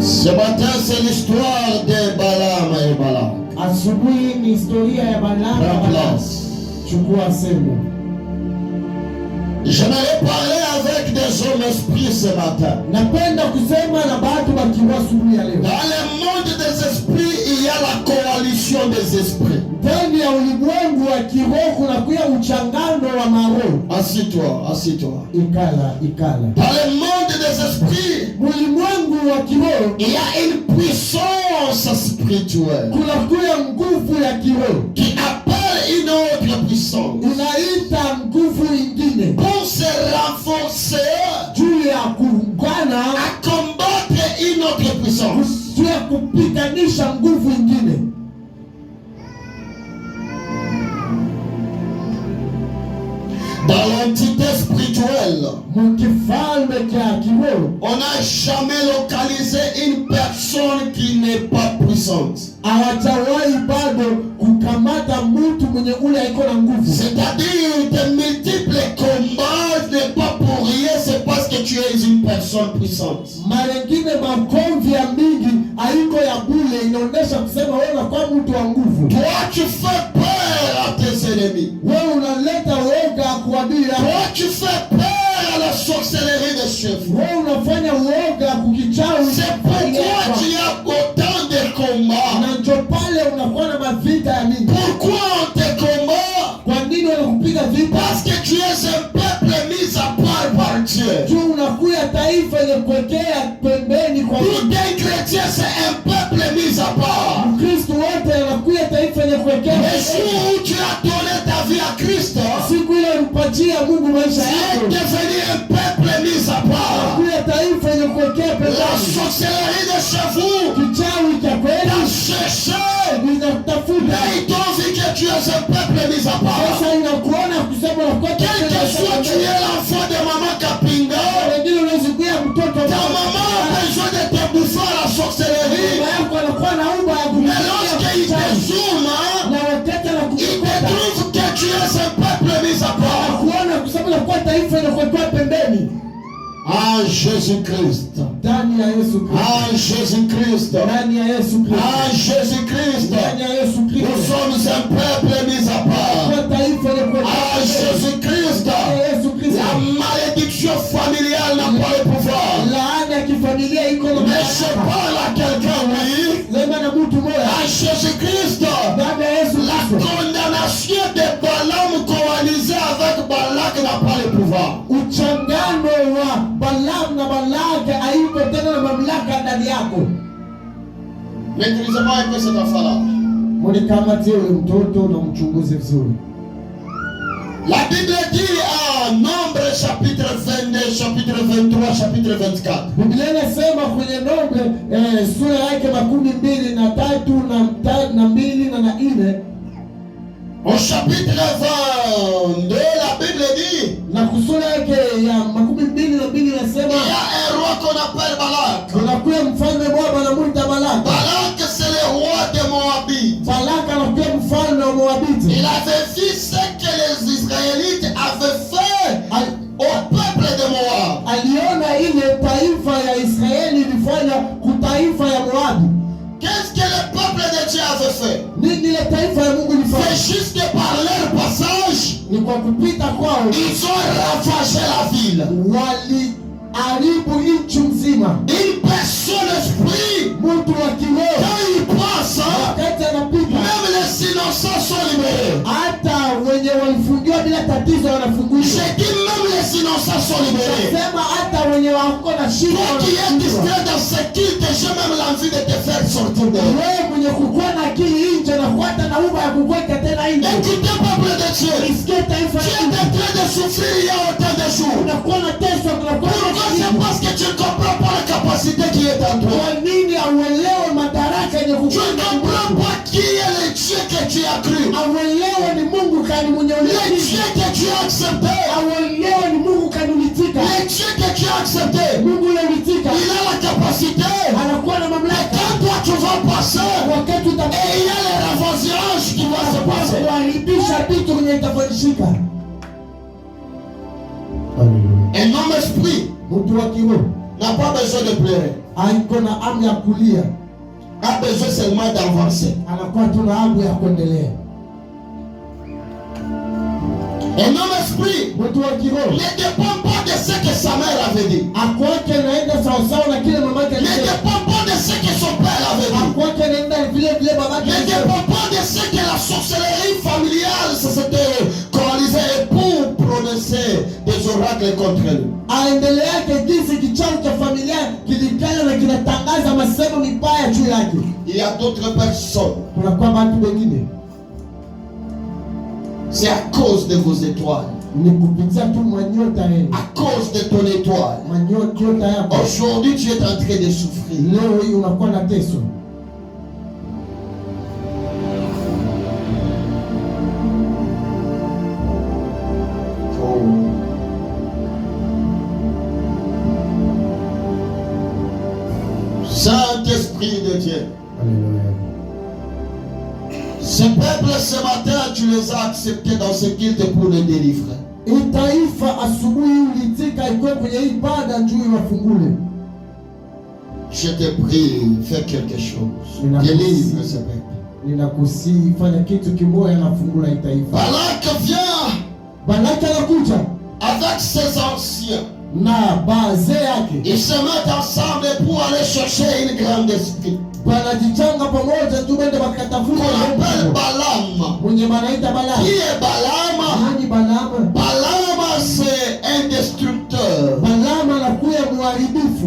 Ce matin, c'est l'histoire de Balaam et Balak. Asubuhi ni historia ya Balaam na Balak. Chukua sehemu. J'aimerais parler avec des hommes esprits ce matin. Napenda kusema na watu wa kiroho asubuhi ya leo. Dans le monde des esprits, il y a la coalition des esprits. Ndani ya ulimwengu wa kiroho kuna kuya uchangano wa maroho. Assis-toi, assis-toi. Ikala. Dans le monde des esprits, Ulimwengu wa kiroho il y a une puissance spirituelle kuna kuya nguvu ya kiroho qui appelle une autre puissance inaita nguvu ingine pour se renforcer, juu ya kuungana à combattre une autre puissance. juu ya kupiganisha nguvu ingine. Dans l'entité spirituelle, Mkifalme cha kiroho on n'a jamais localisé une personne qui n'est pas puissante. hawajawahi bado kukamata mtu mwenye ule haiko na nguvu. C'est-à-dire de multiples combats n'est pas pour rien, c'est parce que tu es une personne puissante. Mara nyingine makomvi ya mingi haiko ya bure, inaonesha kusema wewe unakuwa mtu wa nguvu. Toi, tu fais peur à tes ennemis. Wewe unaleta woga kuadui. Toi, tu fais peur à la sorcellerie des chefs. Wewe unafanya woga kukichawi. C'est pourquoi tu as autant de combats. Na ndio pale unakuwa na mavita ya mingi. Pourquoi on te combat? Kwa nini wanakupiga vita? Parce que tu es un peuple mis à part par Dieu. Juu unakuya taifa yenye kuwekea pembeni kwa Tout un chrétien, c'est un peuple mis à part. Kristo wote anakuya taifa yenye kuwekea Le pembeni. jour où tu as donné ta vie à Christ, Siku ile ulipatia Mungu maisha tu es yako. devenu un peuple mis à part. Kuya taifa yenye kuwekea La pembeni. sorcellerie de chez vous Kichawi cha kweli t'a cherché. ninatafuta. Mais ils t'ont dit que tu es un peuple mis à part. Sasa inakuona kusema unakuwa Quel que soit tu es l'enfant de maman Kapinga, wengine unazikuya mtoto ta maman a besoin de te bouffer à la sorcellerie. baba yako anakuwa na umba ya Mais lorsqu'il te zoome, na wakati il anakukuta te trouve que tu es un peuple mis à part. kuona kusema unakuwa taifa inakuwa pembeni. En Jésus-Christ. Ndani ya Yesu Kristo. En Jésus-Christ. Ndani ya Yesu Kristo. En Jésus-Christ. Ndani ya Yesu Nous Kristo. sommes un peuple mis à part. Kwa taifa inakuwa En Jésus-Christ. Ndani ya Yesu Kristo. La malédiction familiale n'a pas le pouvoir. Laana ya kifamilia iko na Mais je parle à quelqu'un, oui. lema na mtu mmoja. En Jésus-Christ. Ndani ya Yesu La Kristo. condamnation de Balaam coalisé avec Balak n'a pas le pouvoir. Uchangano wa Balaam na Balak haiko tena na mamlaka ndani yako. Maîtrisez-moi un peu cet enfant-là. Mnikamatie ule mtoto na mchunguze vizuri. La Bible dit en Nombre chapitre 22, chapitre 23, chapitre 24. Biblia inasema kwenye Nombre sura yake 23 na 2 na 4. Au chapitre 22, la Bible dit Na kusura yake ya 22 inasema il y a un roi qu'on appelle Balak. kunakuwa mfalme mmoja anamuita Balak. Balak, c'est le roi de Moabit. Balak anakuwa mfalme wa Moabiti. Il avait vu ce que les Israélites avaient fait au peuple de Moab. Aliona ile taifa ya Israeli ilifanya kutaifa ya Moabi. Qu'est-ce que le peuple de Dieu avait fait? Nini ile taifa ya Mungu ilifanya? C'est juste que par leur passage, Ni kwa kupita kwao ils ont ravagé la ville. waliharibu nchi nzima. Une personne esprit, Mtu wa kiroho quand il passe, wakati anapita, même les innocents sont libérés. hata wenye walifungiwa bila tatizo wanafunguliwa. J'ai dit même les innocents sont libérés. Sema hata wenye wako na shida Toi qui es wanafunguliwa. distrait dans ce culte, j'ai même l'envie de te faire sortir de là. Wewe mwenye kukuwa na akili nje na kuata na uba ya kukuweka tena nje. Écoutez, peuple de Dieu, Isikie taifa tu es en train de souffrir il y a autant de jours. unakuwa na teso, unakuwa na Pourquoi? C'est parce que tu ne comprends pas la capacité qui est en toi. Kwa nini auelewe madaraka yenye Tu kukuwa? ne comprends pas qui est le Dieu que tu as cru. Auelewe ni Mungu kani mwenye Le uliamini. Dieu que tu as accepté. Auelewe ni Mungu kani ulitika. Le Dieu que tu as accepté. Mungu ule ulitika. Il a la capacité. Anakuwa na Et mamlaka. quand toi tu vas passer, Wakati et il y a les ravageurs qui vont se passer. kuharibisha vitu kwenye itafanyika. Un homme esprit, Mtu wa kiroho n'a pas besoin de pleurer. haiko na hamu ya kulia, A besoin seulement d'avancer. anakuwa tu na hamu ya kuendelea. Un homme esprit Mtu wa kiroho ne dépend pas de ce que sa mère avait dit. akwake naenda sawasawa na kile mamake Ne alisema. dépend pas de ce que son père avait dit. Akwake naenda vile vile babake Ne alisema. dépend pas de ce que la sorcellerie familiale se s'était coalisée pour prononcer des oracles contre lui. Aendeleake jinsi kichawi cha familia kilikana na kinatangaza masemo mibaya juu yake. Il y a d'autres personnes. Kuna kwa watu wengine C'est à cause de vos étoiles. ni kupitia tu manyota yenu, À cause de ton étoile. manyota yako. Aujourd'hui, tu es en train de souffrir. Leo hii unakuwa na teso. Saint-Esprit de Dieu. Haleluya. Ce peuple ce matin, tu les as acceptés dans ce culte pour les délivrer. Hii taifa asubuhi ulitika iko kwenye ibada juu wafungule. Je te prie, fais quelque chose. Délivre ce peuple. Ninakusihi fanya kitu kimoja na fungula hii taifa. Balak vient Balaki anakuja avec ses anciens. na baadhi yake Ils se mettent ensemble pour aller chercher une grande esprit wanajichanga pamoja tu bende wakatafuta qu'on appelle Balaam. mwenye wanaita Balaki. Qui est Balaam? Nani Balaam? Balaam, c'est un destructeur. Balaam anakuya muharibifu.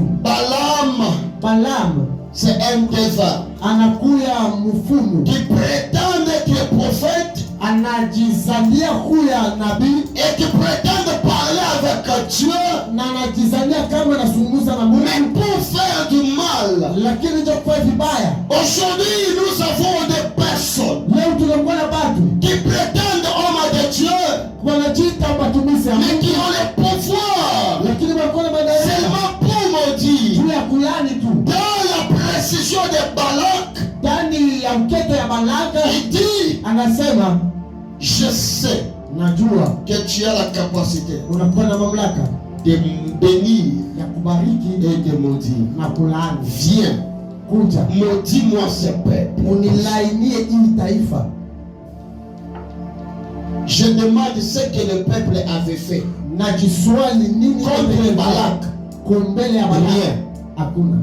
Balaam c'est un dévin anakuya mfumu qui prétend être prophète anajizania kuya nabii et qui prétend parler avec Dieu, na anajizania kama anazungumza na mais Mungu, pour faire du mal. lakini ndio kwa vibaya. Aujourd'hui, nous avons des personnes Leo tunakuwa na watu qui prétendent homme de Dieu, wanajiita watumishi wa mais qui Mungu, ont le pouvoir lakini wanakuwa na madaraka seulement pour maudire. juu ya kulani tu. Dans la précision de Balak, Ndani ya mkete ya Balaka il dit, anasema, je sais najua que tu as la capacité unakuwa na mamlaka de bénir ya kubariki et de maudire. na kulaani. Viens, Kuja maudis-moi ce peuple. unilainie hii taifa. Je demande ce que le peuple avait fait Najiswali nini contre Balak. kumbele ya Balaka? Rien. Hakuna.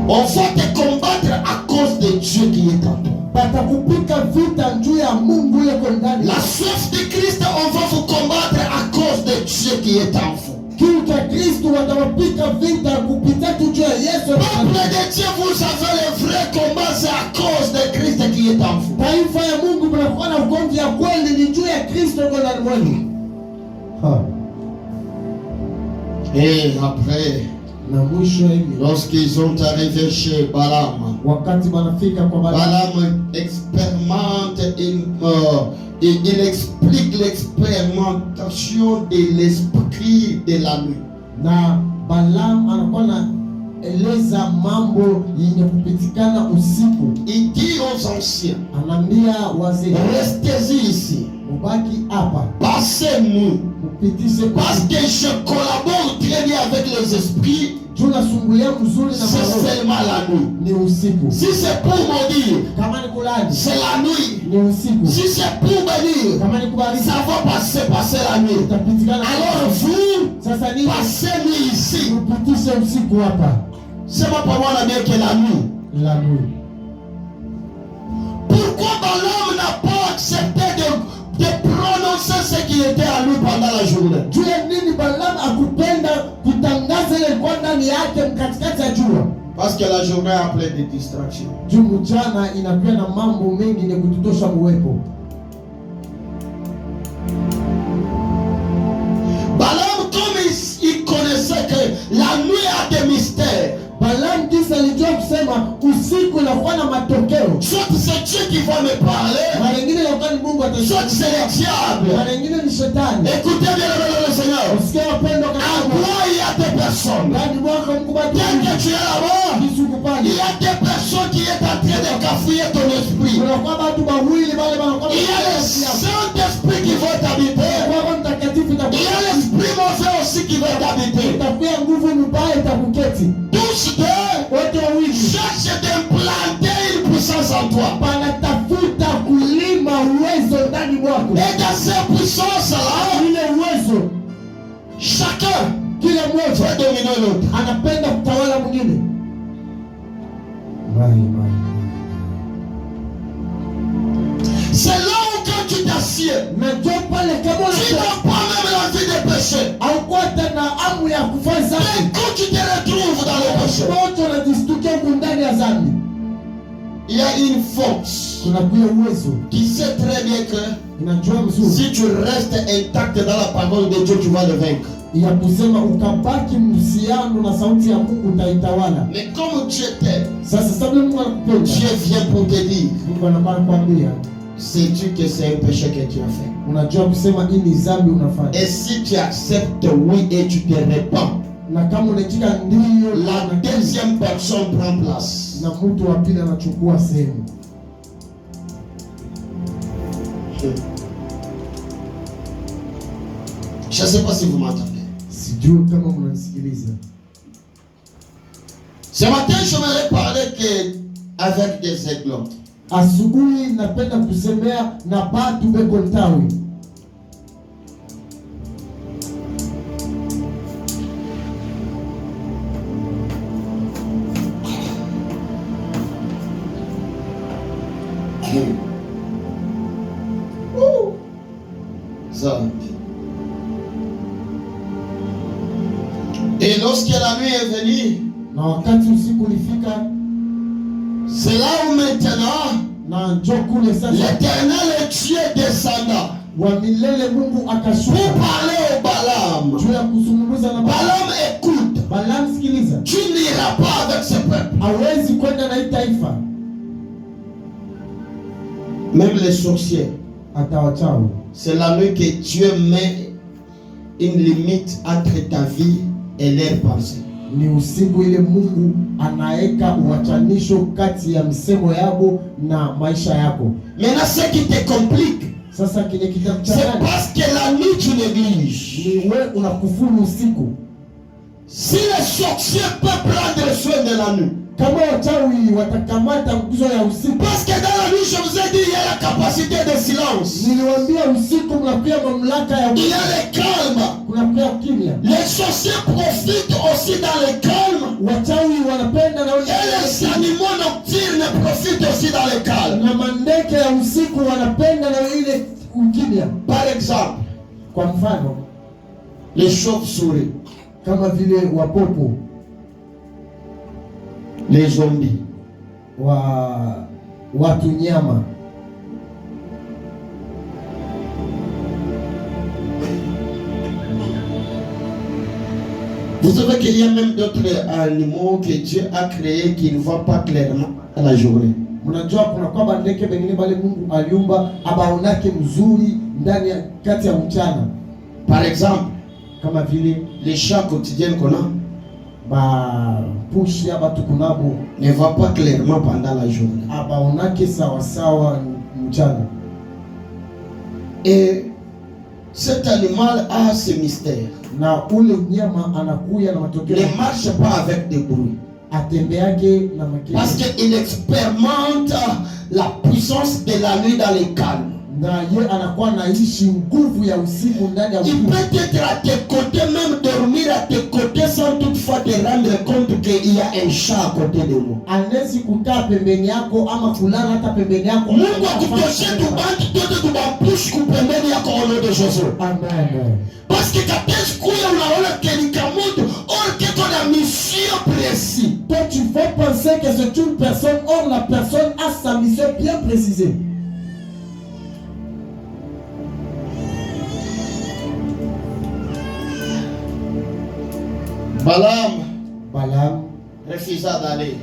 On va te combattre à cause de Dieu qui est en toi. Batakupika vita juu ya Mungu yuko ndani. La soif de Christ, on va vous combattre à cause de Dieu qui est en vous. Kiu cha Kristo watawapika vita kupitia tu juu ya Yesu. Peuple de Dieu, vous avez le vrai combat, c'est à cause de Christ qui est en vous. Taifa ya Mungu mnakuwa na ugomvi ya kweli ni juu ya Kristo kwa ndani mwenu. Et après, Na mwisho hivi lorsqu'ils ont arrivé chez Balaam, wakati wanafika kwa Balaki, Balaam expérimente, il explique l'expérimentation de l'esprit de la nuit. na Balaam anakuwa na eleza mambo yenye kupitikana usiku. Il dit aux anciens, Anaambia wazee, restez ici, mubaki hapa, passez-nous, mupitishe parce que je collabore très bien avec les esprits, juu nasumbulia mzuri na c'est maroho. seulement la nuit. Ni usiku. Si c'est pour maudire, Kama ni kulani c'est la nuit. ni usiku. Si c'est pour bénir, Kama ni kubariki ça va passer la nuit. utapitikana. Alors vous, Sasa nini? passez-nous ici. Mupitishe usiku hapa. C'est pas pour moi la mienne que la nuit. La nuit. Pourquoi Balaam n'a pas accepté de prononcer ce qui était à lui pendant la journée? Juu ya nini Balaam akupenda kutangaza ile kwa ndani yake mkatikati ya jua? Parce que la journée a plein de distractions. Juu mchana inakuwa na mambo mengi ya kututosha uwepo. Balaam, comme il connaissait que la nuit a des mystères, Balaam kisa alijua kusema usiku inakuwa na matokeo. soit c'est Dieu qui va me parler, Mara nyingine inakuwa ni Mungu soit atasema. c'est le diable. Mara nyingine ni shetani. Écoutez bien le Seigneur. Usikie wapendwa À katika toi, il y a des personnes. ndani mwako mkubati. Dès que tu es là-bas, Kisuku il pale. y a des personnes qui sont en train de cafouiller ton esprit. Kuna kwa watu wawili wale wanakuwa Il y a le Saint-Esprit qui va t'habiter. kwa Roho Mtakatifu Il y a l'esprit mauvais aussi aussi qui va t'habiter. Itakuwa nguvu mbaya itakuketi. Tous deux Wote wawili cherchent d'implanter une puissance en toi. wanatafuta kulima uwezo ndani mwako. Et dans cette puissance-là, Ile uwezo chacun kila mmoja veut dominer l'autre. anapenda kutawala mwingine. C'est là où quand tu t'assieds, Najua pale kama tu n'as pas même l'envie de pécher. haukuwa tena hamu ya kufanya Mais dhambi. quand tu te retrouves dans le péché, Wote wanajistukia huko ndani ya dhambi. il y a une force Kuna pia uwezo qui sait très bien que inajua mzuri si tu restes intact dans la parole de Dieu, tu vas le vaincre. ya kusema ukabaki mhusiano na sauti ya Mungu utaitawala. Mais comme Dieu t'aime, Sasa sababu Mungu anakupenda, Dieu vient pour te dire, Mungu anakwambia, sais-tu que c'est un péché que tu as fait? unajua kusema hii ni dhambi unafanya. Et si tu acceptes oui et tu te répands, Na kama unaitika ndio, la deuxième personne prend place. na mtu wa pili anachukua sehemu. Je ne sais pas si vous m'entendez. Sijui kama mnanisikiliza. Ce matin, je voudrais parler avec des aigles. Asubuhi napenda kusemea na batu beko ntawi. Ça. Et lorsque la nuit est venue, Na wakati usiku ulifika, c'est là où maintenant na njoo kule sasa l'Éternel Dieu descendant wa milele Mungu pour akashuka parler au Balaam. juu ya kuzungumza na Balaam, écoute, Balaam. Sikiliza, tu n'iras pas avec ce peuple. hawezi kwenda na hii taifa, Même les sorciers, hata wachawi. c'est la nuit que Dieu met une limite entre ta vie et leurs pensées. Ni usiku ile Mungu anaeka uachanisho kati ya msemo yako na maisha yako. Maintenant, ce qui te complique, Sasa kile c'est kitakuchanganya parce que la nuit tu négliges. ni wewe unakufuru usiku. Si les sorciers peuvent prendre soin de la nuit, Kama wachawi watakamata nguzo ya usiku, parce que dans la nuit, je vous ai dit, il y a la capacité de silence, niliwaambia usiku mnapewa mamlaka ya il y a le calme. kunapewa kimya. Les sorciers profitent aussi dans le calme, Wachawi wanapenda na et les animaux nocturnes profitent aussi dans le calme. na mandeke ya usiku wanapenda na ile ukimya. Par exemple, Kwa mfano les chauves-souris, kama vile wapopo les zombies, watu nyama. vous savez qu'il y a même d'autres animaux que Dieu a créés qui ne voient pas clairement à la journée. Mnajua kuna kwamba ndege bengine bale Mungu aliumba abaonake mzuri ndani ya kati ya mchana, Par exemple, kama vile les chats quotidiens qu'on a pushi aba tukunabo ne voient pas clairement pendant la journée. abaonake sawasawa mchana. Et cet animal a ce mystère. Na ule nyama anakuya na matokeo, Ne marche pas avec des bruits. atembeake na makele, Parce qu'il expérimente la puissance de la nuit dans les calmes. na ye anakuwa naishi nguvu ya usiku ndani ya Il usiku. peut être à tes côtés, même dormir à tes côtés sans toutefois te rendre compte qu'il y a un chat à côté de moi. Anawezi kukaa pembeni yako ama kulala hata pembeni yako. Mungu akutoshe tubaki tote tubapushi kupembeni yako au nom de Jésus. Amen. Parce que katika siku hiyo unaona kelika mtu or que ton mission précis. Toi tu vas penser que c'est une personne, or la personne a sa mission bien précisée. Balaam refusa d'aller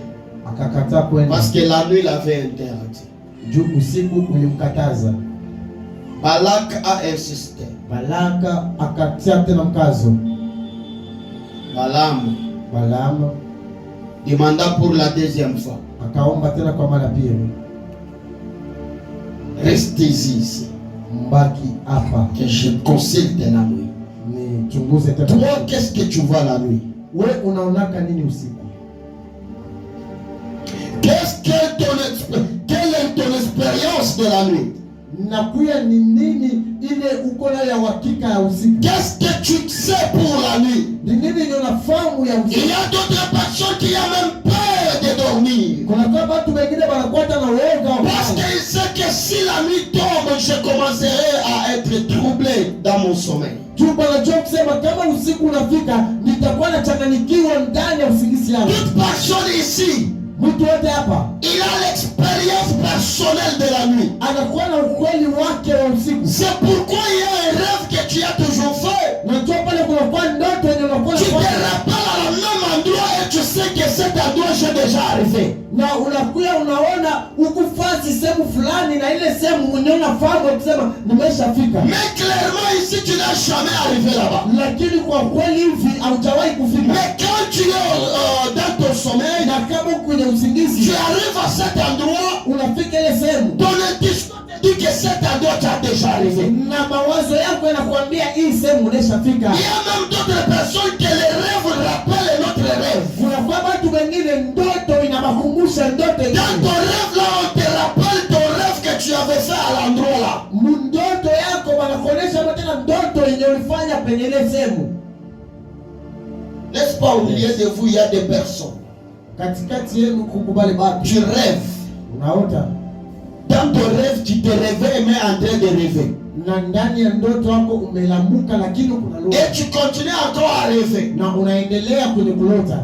akakataa kwenda parce que la nuit l'avait interdit. juu usiku ulimkataza. Balak a insisté. Balaka akatia tena mkazo. Balaam demanda pour la deuxième fois. akaomba tena kwa mara pili, Restez ici mbaki hapa que je consulte la nuit. Chunguze tena. Toi, qu'est-ce que tu vois la nuit? Wewe unaonaka nini usiku? Quelle est ton expérience de la nuit? Nakuya ni nini ile uko na ya uhakika ya usiku? Qu'est-ce que tu sais pour la nuit? Ni nini ndio unafahamu ya usiku? Il y a d'autres personnes qui ont même peur de dormir. Kuna kama watu wengine wanakuwa na woga Parce qu'ils savent que si la nuit tombe, je commencerai à être troublé dans mon sommeil. Jumba la joke kusema kama usiku unafika nitakuwa nachanganyikiwa ndani ya usingizi yangu. Toute personne ici, mtu wote hapa, il a l'expérience personnelle de la nuit. Anakuwa na ukweli wake wa usiku. C'est pourquoi il y a un rêve que tu as toujours fait. Na ndio pale kuna kwa ndoto yenye unakuwa tu te rappelles à la même endroit et tu sais que cet endroit j'ai déjà arrivé. Na unakuya unaona ukufasi sehemu fulani na ile sehemu unaona fahamu kusema nimeshafika. Mais clairement ici tu n'as jamais arrivé là-bas. Lakini kwa kweli hivi haujawahi kufika. Mais quand tu es dans ton sommeil, na kama kwenye usingizi, tu arrives à cet endroit, unafika ile sehemu, ton intuition te dit que cet endroit tu as déjà arrivé. Na mawazo yako yanakuambia hii sehemu umeshafika. Il y a même d'autres personnes que les rêves rappellent notre rêve. Kuna watu wengine ndoto inawakumbusha ndoto. Dans ton rêve là, on te rappelle ton rêve que tu avais fait à l'endroit là. Ndoto yako wanakuonesha tena ndoto yenye ulifanya penye ile sehemu. N'est-ce pas, au milieu de vous, il y a des personnes. Katikati yenu kukubali bado. Tu rêves. Unaota. Dans ton rêve, tu te réveilles mais en train de rêver. Na ndani ya ndoto yako umelamuka lakini kuna lota. Et tu continues encore à rêver. Na unaendelea kwenye kulota.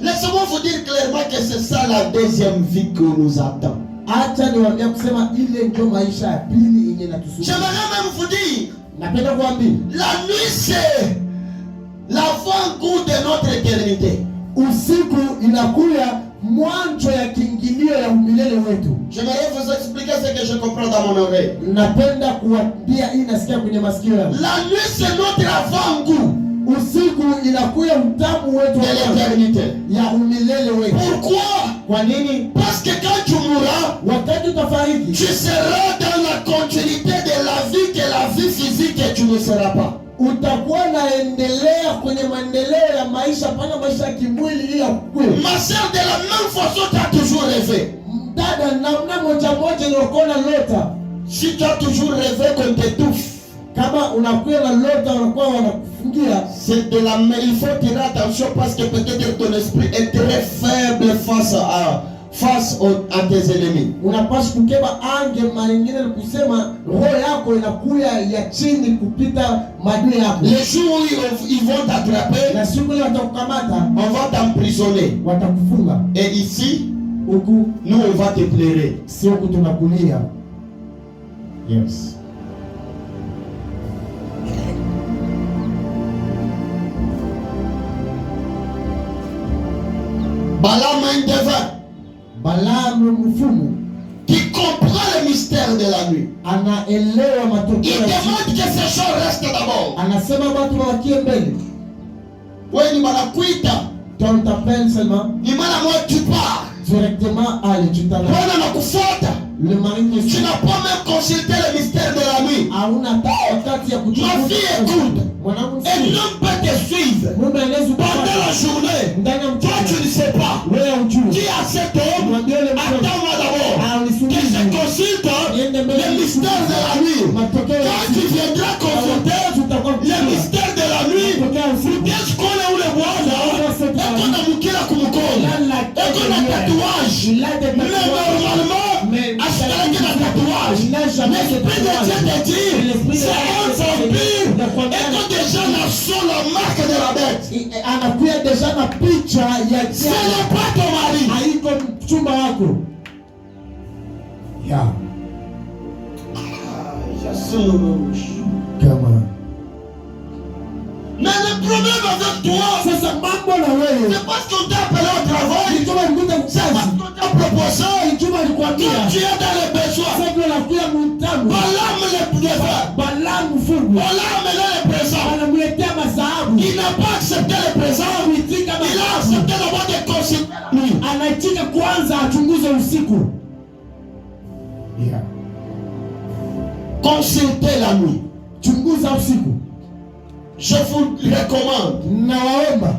Laissez-moi vous dire clairement que c'est ça la deuxième vie que nous attend. Acha niwaambie kusema ile ndio maisha ya pili yenye natusubiri. J'aimerais même vous dire. Napenda kuambia. La nuit c'est l'avant-goût de notre éternité. Usiku inakuya mwanzo ya kiingilio ya umilele wetu. J'aimerais vous expliquer ce que je comprends dans mon oreille. Napenda kuambia hii nasikia kwenye masikio yangu. La nuit c'est notre avant-goût. Usiku inakuya utamu wetu de l'éternité. Ya umilele wetu. Pourquoi? Kwa nini? Parce que quand tu mourras, wakati utafariki, tu seras dans la continuité de la vie que la vie physique et tu ne seras pas. Utakuwa naendelea kwenye maendeleo ya maisha pana maisha ya kimwili ili ukue. Ma sœur, de la même façon tu as toujours rêvé. Dada, namna moja moja unakuwa na lota. Si tu as toujours rêvé qu'on t'étouffe, kama unakuwa na lota unakuwa wanakufungia, c'est de la même. Il faut tirer attention parce que peut-être ton esprit est très faible face à tes ennemis. Unapaswa kukeba ange manyingine na kusema roho yako inakuya ya chini kupita madui yako. Les jours où ils vont t'attraper, na siku ile watakukamata, on va t'emprisonner. Watakufunga. Et ici, huku nous on va te pleurer. Si huku tunakulia. Yes. Balaam un devin. Balaam mfumu qui comprend le mystère de la nuit. Anaelewa matokeo. Il demande que ces choses restent d'abord. Anasema watu wakie mbele. Wewe ni manakuita. Ton t'appelle seulement. Ni maana moi tu pars. Directement allez, tu t'en vas. Bwana nakufuata. Le mari ne tu n'as pas même consulté le mystère de la nuit. Hauna wakati ya kuchukua. Ma fille écoute. Mwanangu, un homme peut te suivre pendant la journée. Toi tu ne sais pas. Dis à cet homme, attends-moi d'abord que je consulte le mystère de la nuit. Quand tu viendras consulter le mystère de la nuit, est-ce qu'on est où le bois là? Est-ce qu'on a mouké la kumukola? Est-ce qu'on a tatouage? Mais normalement, acheter un tatouage. L'esprit de Dieu te dit, c'est un vampire. Et que déjà n'a sur la marque de la bête. Anakuya deja na picha ya c'est le pas ton mari. Haiko mchumba wako. Ya. Kama. Mais le problème avec toi, c'est mambo na wewe. C'est parce qu'on t'a appelé au travail. C'est parce qu'on t'a proposé. Quand tu es dans le besoin. Balaam le devin. Balaam est le présent. Il n'a pas accepté le présent. Il a accepté d'abord de consulter. Anaitika kwanza achunguze usiku. Consulter la nuit. Chunguza usiku. Je vous recommande. Nawaomba.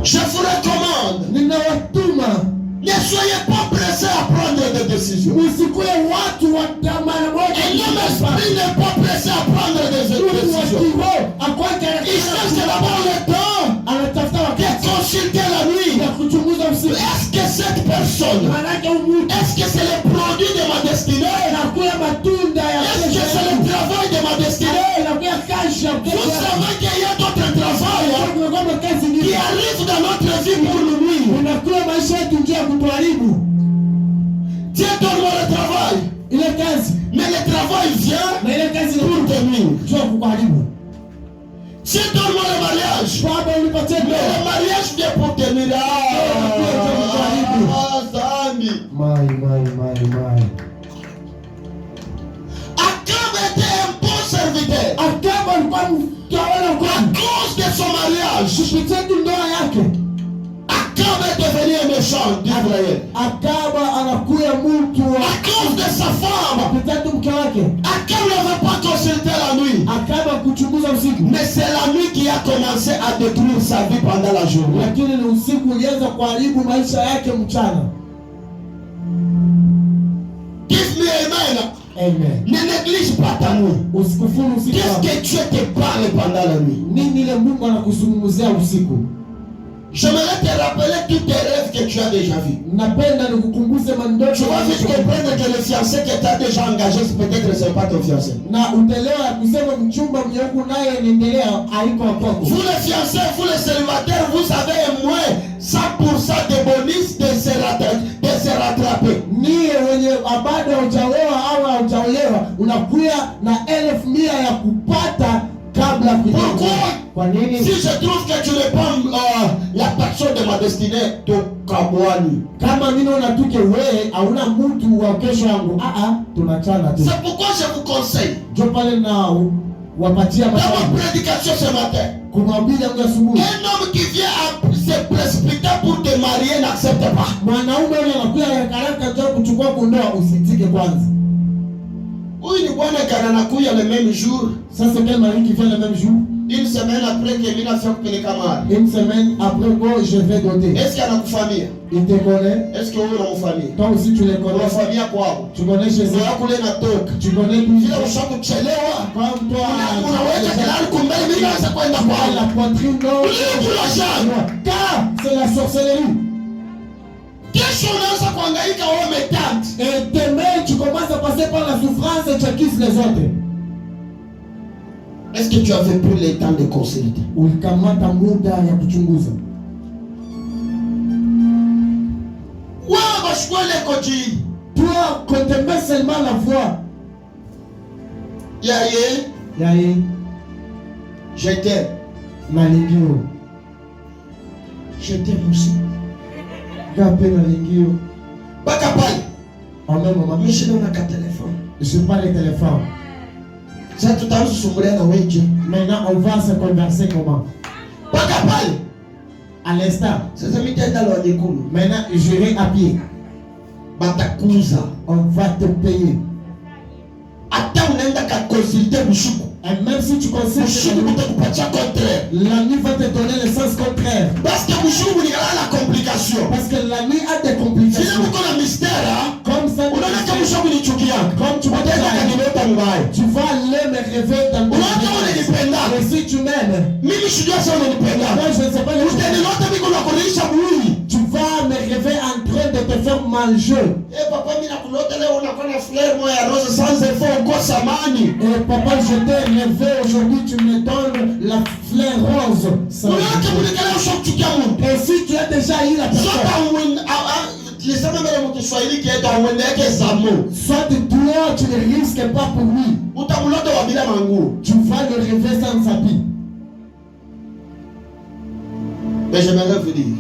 Je vous recommande. Ninawatuma. Ne soyez pas pressés à prendre des décisions. Usikuwe watu wa mara moja. Et l'homme esprit n'est pas pressé à prendre des décisions. Il cherche d'abord le temps de consulter la nuit. Est-ce que cette personne, est-ce que c'est le produit de ma destinée? Est-ce que c'est le travail de ma destinée? Vous savez qu'il y a d'autres travails qui arrivent dans notre vie pour nous nuire. Dieu donne le travail. Mais le travail vient pour te nuire. Dieu donne le mariage. Mais le mariage vient pour te nuire. Akab était un bon serviteur. À cause de son mariage, Akab est devenu un méchant d'Israël. À cause de sa femme, Akab n'avait pas consulté la nuit. Mais c'est la nuit qui a commencé à détruire sa vie pendant la journée. Give me amen. Amen. Ne néglige pas ta nuit. Qu'est-ce que Dieu te parle pendant la nuit? J'aimerais te rappeler tous tes rêves que tu as déjà vus. Tu vas vite comprendre que le fiancé que tu as déjà engagé, peut-être que ce n'est pas ton fiancé. Vous les fiancés, vous les célibataires, vous avez moins 100% de bonus de se rattraper. Pourquoi? Si je trouve que tu n'es pas la personne de ma destinée, c'est pourquoi je vous conseille dans ma prédication ce matin, un homme qui vient à se précipiter pour te marier n'accepte pas. Oui, ni bwana anakuja le même jour. Ça c'est quel mari qui fait le même jour? Une semaine après que mina fait kupeleka mali. Une semaine après que je vais doter. Est-ce qu'il y a une famille? Il te connaît? Est-ce que vous avez une famille? Toi aussi tu les connais. Une famille quoi? Tu connais chez eux? Tu connais tout. Kila ushaku kuchelewa. Comme toi. Unaweza kelali kumbele mimi naweza kwenda kwa la poitrine non. Car c'est la sorcellerie. Kesho unaanza kuhangaika wewe umetante. Et demain tu commences à passer par la souffrance et tu accuses les autres. Est-ce que tu avais pris le temps de consulter? Ulikamata muda ya kuchunguza. Wewe bashkwele koji. Toi contempler seulement la voix. Yaye. Je t'aime. Malingio. Je t'aime aussi. Gapé malingio. Bakapali. En même moment. Mais je n'ai pas de téléphone. Je parle le téléphone. Ça tout à l'heure maintenant on va se converser comment? Bakapali. À l'instant. C'est amis qui est dans le découle. Maintenant je vais à pied. Batakuza. On va te payer. Attends, on a qu'à consulter Bouchoukou. Et même si tu consultes, la nuit va te donner le sens contraire. Parce que Bouchoukou, il y a la complication. Parce que la nuit a des complications. Si vous avez un mystère, comme ça, comme tu vas tu vas aller me rêver dans ton rêve. Et si tu m'aimes, moi je ne sais pas, tu vas me rêver en train de te faire manger. Et papa, je t'ai rêvé aujourd'hui, tu me donnes la fleur rose. Et si tu as déjà eu la personne, soit toi tu ne risques pas pour lui, tu vas le rêver sans habit. Mais j'aimerais vous dire,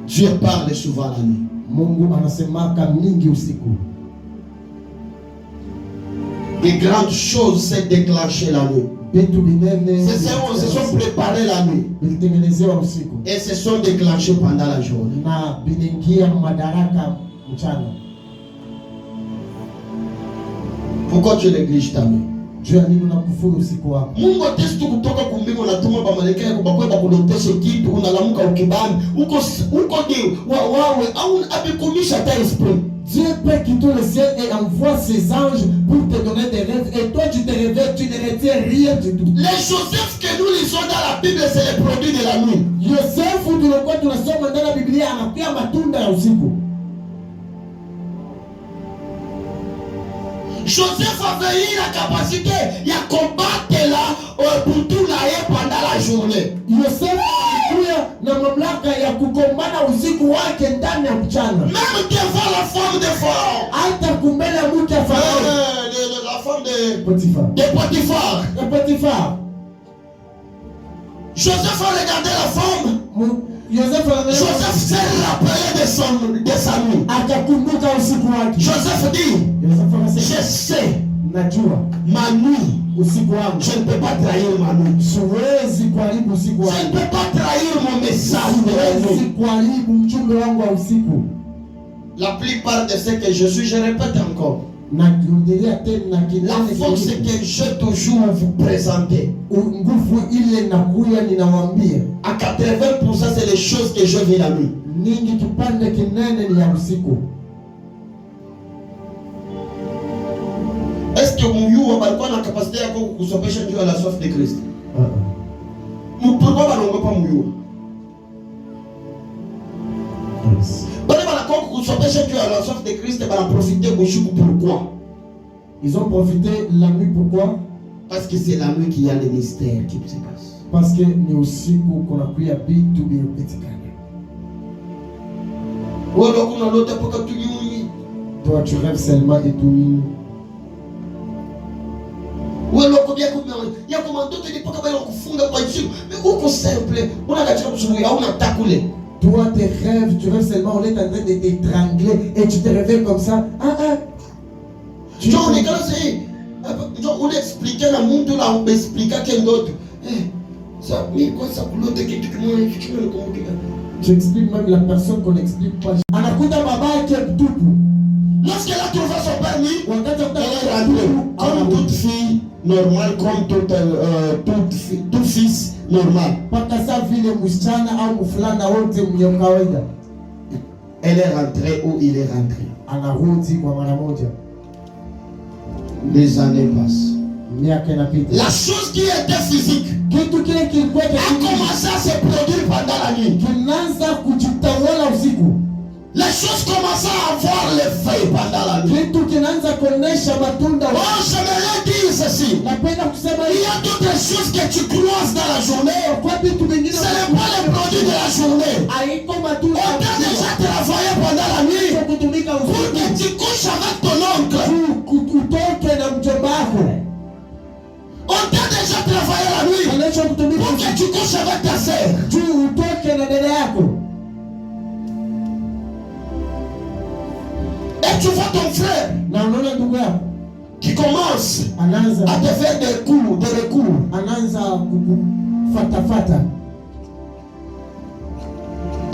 Dieu parle souvent la nuit. Mungu anasemaka mingi usiku. Des grandes choses s'est déclenché la nuit. Se sont préparés la nuit. Et se sont déclenchés pendant la journée. Pourquoi tu négliges ta nuit? Dieu a dit nous nakufuru usiku wako. Mungu atestu kutoka kumbingu natuma bamalaika yako bakwenda kulotesha kitu unalamuka ukibani. Uko ni wawe au abikumisha ta esprit. Dieu peut quitter le ciel et envoie ses anges pour te donner des rêves. Et toi, tu te réveilles, tu ne retiens rien du tout. Les Joseph que nous lisons dans la Bible, c'est les produits de la nuit. Joseph, tulikuwa tunasoma ndani ya Biblia, anapia matunda ya usiku. Joseph avait eu la capacité de combattre la Boutoulaye pendant la journée. Joseph alikuwa na mamlaka ya kukombana usiku wake ndani ya mchana. Même devant la femme de Pharaon. Hata kumbele mke wa Farao. La femme de Potiphar. De Potiphar. Joseph a regardé la femme. Joseph s'est rappelé de sa nuit. Akakumbuka usiku wake. Joseph dit, je sais ma nuit. Usiku wangu. Je ne peux pas trahir ma nuit. Siwezi kuharibu usiku wangu. Je ne peux pas trahir mon message de la nuit. Siwezi kuharibu mjumbe wangu wa usiku. La plupart de ce que je suis, je répète encore. La force que je toujours vous présenter. Nguvu ile nakuya ninawaambia. À 80% c'est les choses que je vis la nuit. Ningi kipande kinene ni ya usiku. Est-ce que Mouyou balikuwa na capacité ya kusopesha njoo à la soif de Christ? Pourquoi balongo pas Mouyou? Bale balikuwa kusopesha njoo à la soif de Christ bana profiter bushuku pourquoi? Ils ont profité la nuit pourquoi? Parce que c'est la nuit qu'il y a les mystères qui se passent. Parce que ni usiku kuna kuya bitu biopitikana. Wala kuna lote poka tunyunyi. Toi tu rêves seulement et tout. Wala kubia ya komando te poka bale kufunga kwa jibu. Mais uko simple, unakachika kusubuhi hauna takule. Toi tes rêves, tu rêves seulement, on est en train de t'étrangler et tu te réveilles comme ça. Genre, on est quand c'est. Genre, on expliquait la monde là, on expliquait quel autre. Ça, mais quoi, ça coule de quelque chose. Tu expliques même la personne qu'on n'explique pas. Anakuta baba yake tupu. Lorsqu'elle a trouvé son permis, elle est rentrée. Comme toute fille normale, comme tout fils normal. Pakasa vile msichana au mfulana wote mwenye kawaida. Elle est rentrée où il est rentré. Anarudi kwa mara moja. Les années passent. La chose qui était physique a commencé à se produire pendant la nuit. Les choses commencent à avoir l'effet pendant la nuit. Oh, j'aimerais dire ceci. Il y a d'autres choses que tu croises dans la journée. Ce n'est pas le produit de la journée. On t'a déjà travaillé pendant la nuit pour que tu couches avec ton oncle. On t'a déjà travaillé la nuit pour que tu couches avec ta sœur. Et tu vois ton frère qui commence à te faire des recours.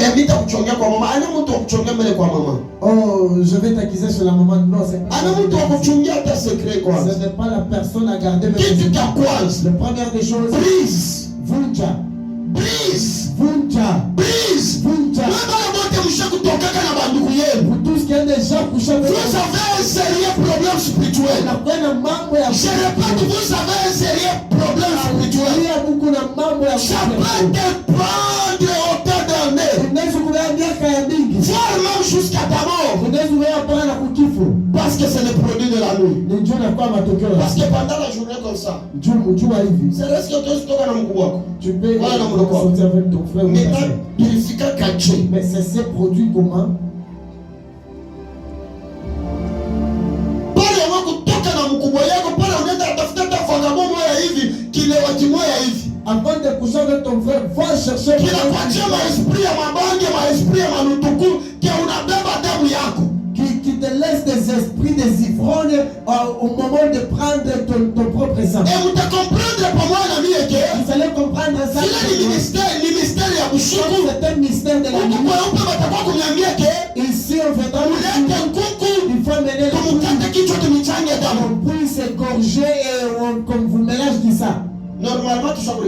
Invite à kuchongea kwa mama. Ana mtu kuchongea mbele kwa mama. Oh, je vais t'accuser sur la maman. Non, c'est pas. Ana mtu kuchongea ta secret quoi. Ce n'est pas la personne à garder mes secrets. Qu'est-ce que tu croises? La première des choses. Brise. Vunja. Brise. Vunja. Brise. Vunja. Pour tous qui ont déjà couché avec vous avez un sérieux problème spirituel. Je répète, vous avez un sérieux problème spirituel. Ça peut te prendre autant d'années. Voire même jusqu'à ta mort. Parce que c'est le produit de la nuit. Parce que pendant la journée comme ça, c'est reste que tu peux sortir avec ton frère ou ta soeur. Mais c'est ces produits comment? Avant de coucher avec ton frère, va chercher qui te laisse des esprits, des ivrognes au moment de prendre ton propre sang. Et vous te comprendre pour moi, l'ami, vous allez comprendre ça. C'est un mystère de la nuit. Ici, on fait il faut mener le puits comme vous mélangez ça. Normalement, tu sais que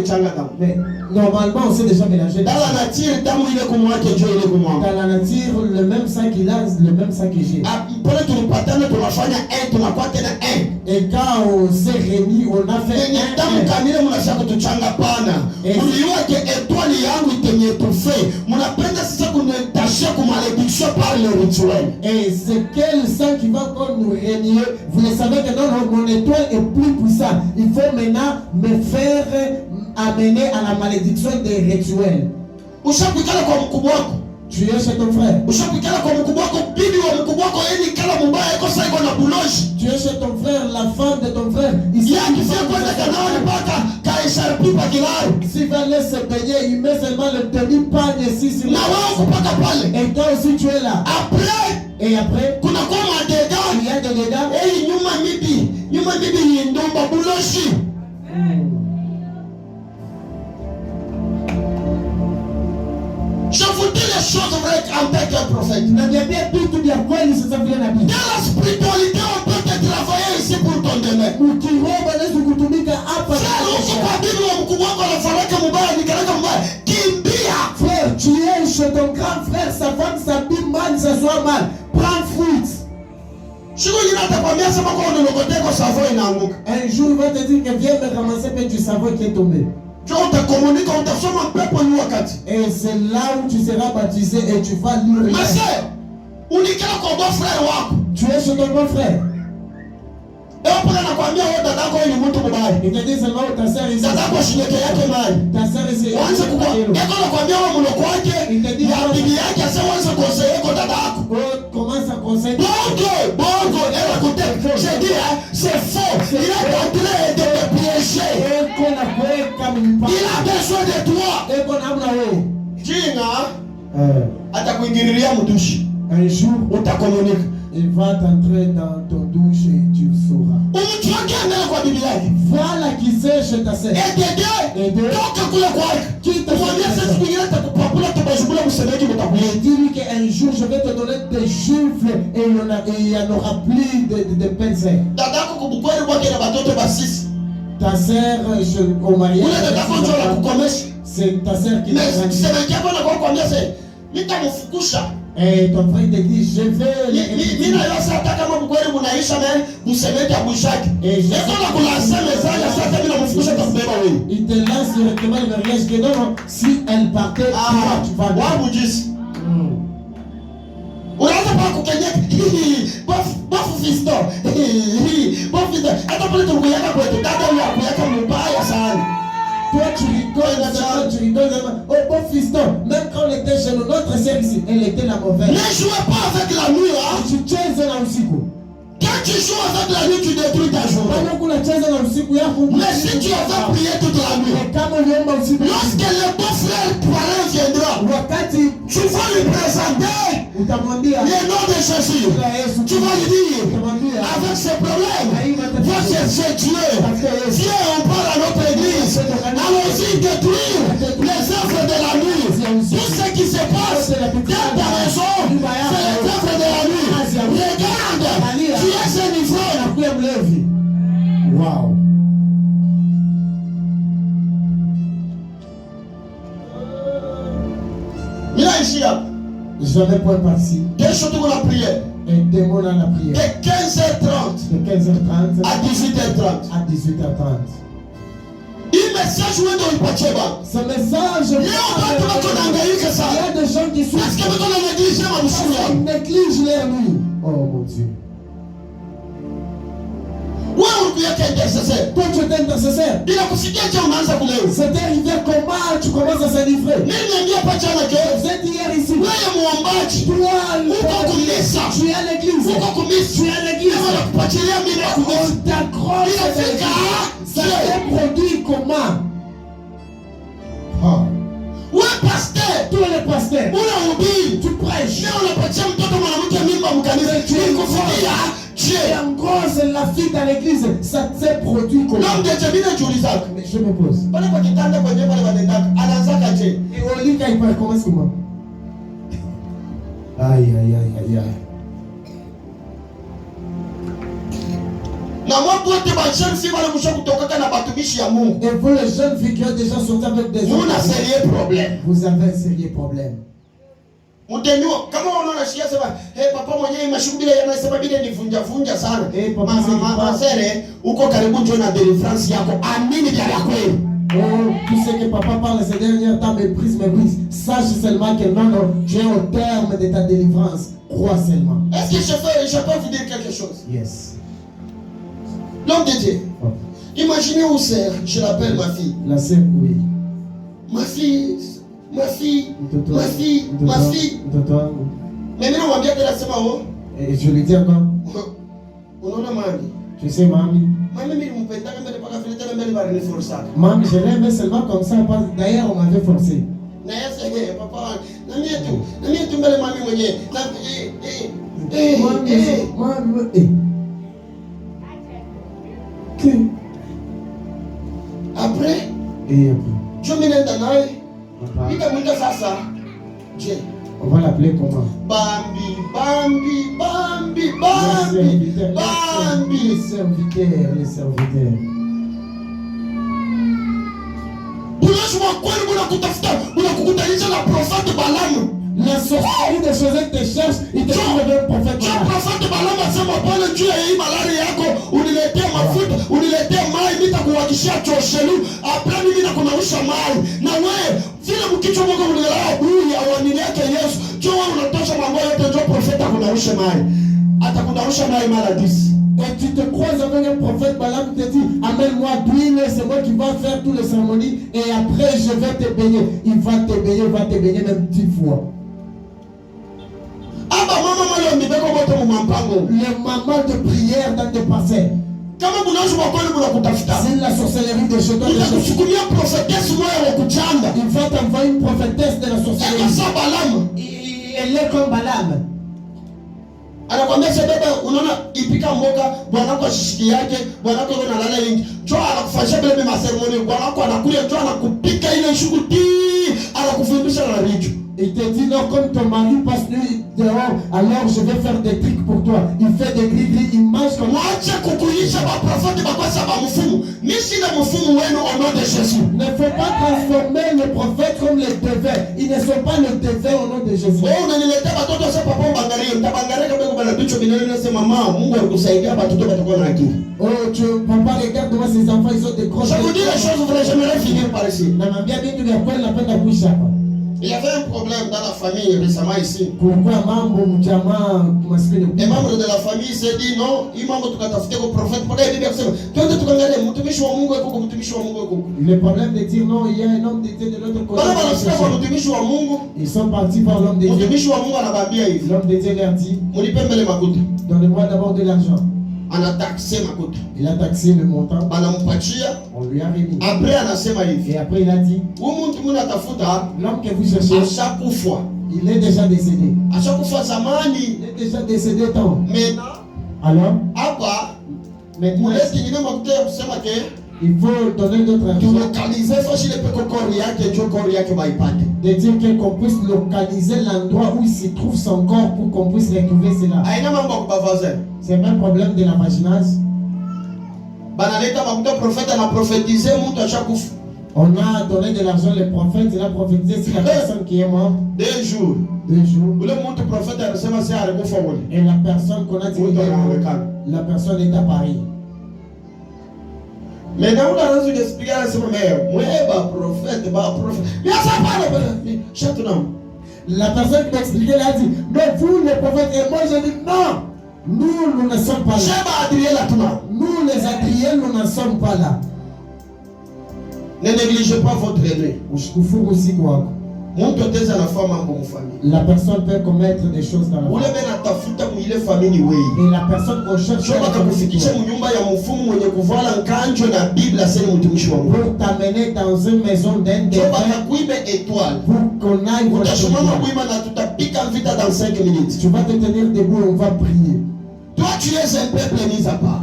mais normalement, on s'est déjà mélangé. Dans la nature, dans la nature, le même sang qu'il a, le même sang que j'ai. Et quand on s'est réunis, on a fait et c'est quel sang qui va encore nous régner? Vous le savez que non, mon étoile est plus puissante. Il faut maintenant me faire amener à la malédiction des rituels. Tu es chez ton frère. Tu es chez ton frère, la femme de ton frère. S'il va laisser se baigner, il met seulement le demi-pagne ici sur la face. Et toi aussi tu es là. Et après, il y a des dégâts. Je vous dis les choses vraies en tant que prophète. Dans la spiritualité, on peut te travailler ici pour ton demain. Frère, tu es chez ton grand frère, sa femme s'habille mal, ça soit mal. Prends fruit. Un jour, il va te dire que viens me ramasser du savon qui est tombé. Et c'est là où tu seras baptisé et tu vas lire. Tu es chez ton bon frère. Il te dit seulement ta sœur ici. Ta sœur ici. Il te dit commence à conseiller. J'ai dit, c'est faux. Il est en train de te piéger. Il a besoin de toi. Un jour, il va t'entrer dans ton douche et tu sauras. Voilà qui c'est chez ta sœur. Et dis-lui qu'un jour je vais te donner des gifles et il n'y en aura plus de pinceaux. Ta sœur au mariage, c'est ta sœur qui t'a grandi. Et ton frère te dit, je vais... Il te lance directement le mariage que non, si elle partait, tu vas toi tu rigoles, oh bon fiston, même quand on était chez nous, notre sœur ici, elle était la mauvaise. Ne jouez pas avec la nuit, hein. Tu tiens la usiku. Quand tu joues avec la nuit, tu détruis ta journée. Mais si tu avais prié toute la nuit, lorsque le beau frère parrain viendra, tu vas lui présenter le nom de Jésus. Tu vas lui dire, avec ces problèmes, va chercher Dieu. Dieu, on parle à notre église. Allons-y détruire les œuvres de la nuit. Tout ce qui se passe dans ta raison, c'est les œuvres de la nuit. Regarde, tu es un ivrogne. Wow. J'avais point par-ci. Un démon à la prière. De 15h30 de 15h30 à 18h30. à 18h30. Ce message, il y a des gens qui souffrent. Ils négligent leur nuit. Oh mon Dieu. Toi tu es intercesseur. C'est arrivé comment tu commences à s'enivrer. Vous êtes hier ici. Tu es à l'église. Tu es à l'église. On t'accroche. Ça s'est produit comment? Où est pasteur? Tous les pasteurs. Tu prêches. Et en gros, c'est la fille dans l'église. Ça s'est produit comment? Mais je me pose. Et au lit, quand il commence comment? Aïe, aïe, aïe, aïe, aïe. Na watu wote ba jeune fille wale msho kutoka na batumishi ya Mungu. Et vous les jeunes filles qui ont déjà sorti avec des hommes, vous avez un sérieux problème. Vous avez un sérieux problème. Mtenyo kama unaona shia sema papa mwenyewe mashughuli yanasema bile ni vunja sana. Mama sere uko karibu njoo na deliverance yako. Amini vya kweli. Oh, tout ce que papa parle ces derniers temps méprise. Sache seulement que non, tu es au terme de ta délivrance. Crois seulement. Est-ce que je peux vous dire quelque chose? Yes. L'homme de Dieu. Oh. Imaginez où c'est, je l'appelle ma fille. La sœur, oui. Ma fille. Mais maintenant on va bien te la semaine. Et je lui dis encore. Unaona mami. Tu sais mami. Mami mimi mpendaka mbele paka vile tena mbele bari ni força. Mami je l'aimais seulement comme ça d'ailleurs on m'avait forcé. Na yeye papa na mimi tu mbele mami mwenyewe. Mami. Après. Et après. Je me nenda naye. Ika sasa. Je. On va l'appeler comment? Bambi. Les serviteurs. Unajua kweli unakutafuta, unakukutanisha na prophète Balaam. La sorcellerie des choses te cherche, il te trouve un prophète. Le prophète Balaam asema pale juu ya hii malaria yako, uniletee mafuta, uniletee maji nitakuhakishia choshelu, après mimi nakunausha maji. Na wewe vile mkicho Mungu unilala bui awanileke Yesu. Jua unatosha mambo yote ndio prophète akunausha maji. Atakunausha maji mara 10. Et tu te croises avec un prophète, Balaam te dit, amène-moi d'huile, c'est moi qui vais faire toutes les cérémonies et après je vais te baigner. Il va te baigner même 10 fois. Les mamans de prière dans tes passés. C'est la sorcellerie de Jésus. Il va t'envoyer une prophétesse de la sorcellerie. Elle est comme Balaam. Anakwambia sebeba unaona ipika mboga bwanako shishiki yake bwanako yuko nalala nje jo anakufanyia bele maseremoni bwanako anakuja jo anakupika ile shughuli anakufundisha na richo. Il te dit non, comme ton mari passe nuit dehors, alors je vais faire des trucs pour toi. Il fait des gris, il mange comme moi. Acha kukulisha ba prophète ba kwa sababu mfumu. Mimi na mfumu wenu au nom de Jésus. Ne faut pas transformer les prophètes comme les devins. Ils ne sont pas les devins au nom de Jésus. Oh, unaniletea watoto sasa papa bangalie, mtabangalia kama bana bicho binene nasema mama, Mungu alikusaidia watoto watakuwa na akili. Oh, papa regarde devant ses enfants, ils ont des grosses. Je vous dis les choses vraies, j'aimerais finir par ici. Namwambia vitu vya kweli napenda kuisha hapa. Il y avait un problème dans la famille récemment ici. Et membre de la famille s'est dit non, il m'a tukatafute ko prophète pour aider personne. Twende tukangalie mtumishi wa Mungu yuko mtumishi wa Mungu yuko. Le problème de dire non, il y a un homme de Dieu de l'autre côté. Bana wanasikia kwa mtumishi wa Mungu. Ils sont partis par l'homme de Dieu. Mtumishi wa Mungu anawaambia hivi. L'homme de Dieu leur dit, mulipembele makuta. Donnez-moi d'abord de l'argent. Anataxé makuta. Il a taxé le montant. Banampatia. On lui a remis. Après anasema hivi. Et après il a dit, l'homme que vous cherchez, à chaque fois, il est déjà décédé. À chaque fois zamani. Il est déjà décédé tant. Maintenant. Alors? Hapa. Maintenant. Il faut donner d'autres argent. De dire qu'on puisse localiser l'endroit où il se trouve son corps pour qu'on puisse retrouver cela. C'est même problème de la vaginage. On a donné de l'argent, le prophète, il a prophétisé sur la personne qui est morte. 2 jours. 2 jours. Et la personne qu'on a dit, la personne est à Paris. Mais dans la raison d'expliquer à ce moment, prophète. La personne qui m'a expliqué, elle a dit, mais vous les prophètes, et moi j'ai dit non, nous ne sommes pas là. Nous les Adriens, nous ne sommes pas là. Ne négligez pas votre aîné. La personne peut commettre des choses dans la famille. Et la personne qu'on cherche pour t'amener dans une maison d'un des pour qu'on aille tu vas te tenir debout et on va prier. Toi tu es un peuple mis à part.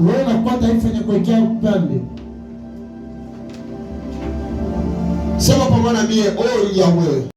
Sema pamoja na mie, oh Yahweh.